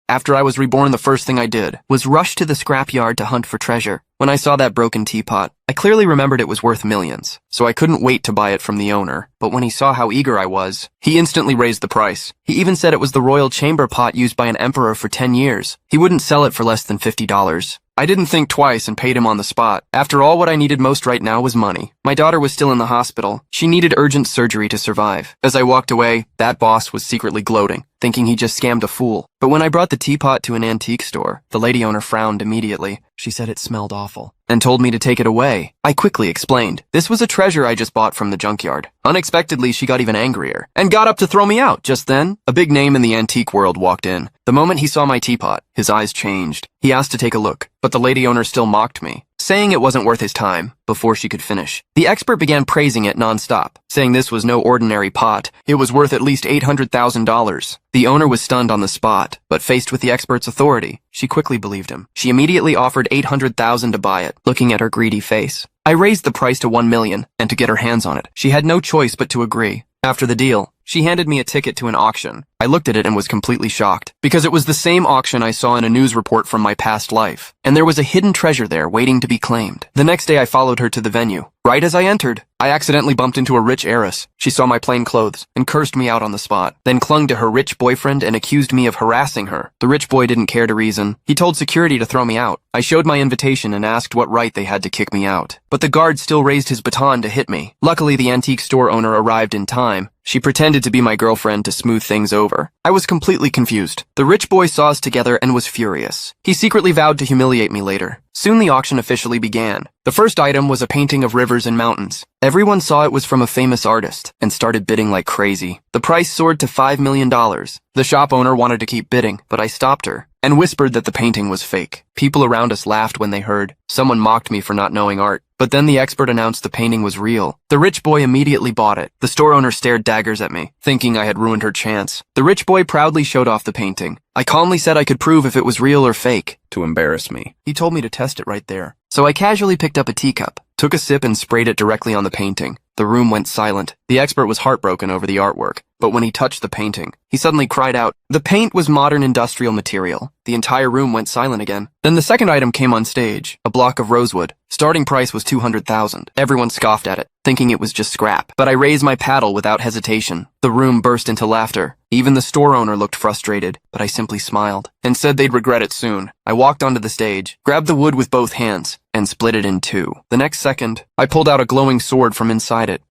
After I was reborn, the first thing I did was rush to the scrapyard to hunt for treasure. When I saw that broken teapot, I clearly remembered it was worth millions, so I couldn't wait to buy it from the owner. But when he saw how eager I was, he instantly raised the price. He even said it was the royal chamber pot used by an emperor for 10 years. He wouldn't sell it for less than $50. I didn't think twice and paid him on the spot. After all, what I needed most right now was money. My daughter was still in the hospital. She needed urgent surgery to survive. As I walked away, that boss was secretly gloating, thinking he just scammed a fool. But when I brought the teapot to an antique store, the lady owner frowned immediately. She said it smelled awful and told me to take it away. I quickly explained. This was a treasure I just bought from the junkyard. Unexpectedly, she got even angrier and got up to throw me out. Just then, a big name in the antique world walked in. The moment he saw my teapot, his eyes changed. He asked to take a look, but the lady owner still mocked me, saying it wasn't worth his time. Before she could finish, the expert began praising it nonstop, saying this was no ordinary pot. It was worth at least $800,000. The owner was stunned on the spot, but faced with the expert's authority, she quickly believed him. She immediately offered $800,000 to buy it, looking at her greedy face. I raised the price to $1 million, and to get her hands on it, she had no choice but to agree. After the deal, she handed me a ticket to an auction. I looked at it and was completely shocked, because it was the same auction I saw in a news report from my past life, and there was a hidden treasure there waiting to be claimed. The next day I followed her to the venue. Right as I entered, I accidentally bumped into a rich heiress. She saw my plain clothes and cursed me out on the spot, then clung to her rich boyfriend and accused me of harassing her. The rich boy didn't care to reason. He told security to throw me out. I showed my invitation and asked what right they had to kick me out, but the guard still raised his baton to hit me. Luckily, the antique store owner arrived in time. She pretended to be my girlfriend to smooth things over. I was completely confused. The rich boy saw us together and was furious. He secretly vowed to humiliate me later. Soon the auction officially began. The first item was a painting of rivers and mountains. Everyone saw it was from a famous artist and started bidding like crazy. The price soared to $5 million. The shop owner wanted to keep bidding, but I stopped her and whispered that the painting was fake. People around us laughed when they heard. Someone mocked me for not knowing art. But then the expert announced the painting was real. The rich boy immediately bought it. The store owner stared daggers at me, thinking I had ruined her chance. The rich boy proudly showed off the painting. I calmly said I could prove if it was real or fake, to embarrass me. He told me to test it right there. So I casually picked up a teacup, took a sip and sprayed it directly on the painting. The room went silent. The expert was heartbroken over the artwork, but when he touched the painting, he suddenly cried out. The paint was modern industrial material. The entire room went silent again. Then the second item came on stage, a block of rosewood. Starting price was $200,000. Everyone scoffed at it, thinking it was just scrap. But I raised my paddle without hesitation. The room burst into laughter. Even the store owner looked frustrated, but I simply smiled and said they'd regret it soon. I walked onto the stage, grabbed the wood with both hands, and split it in two. The next second, I pulled out a glowing sword from inside it.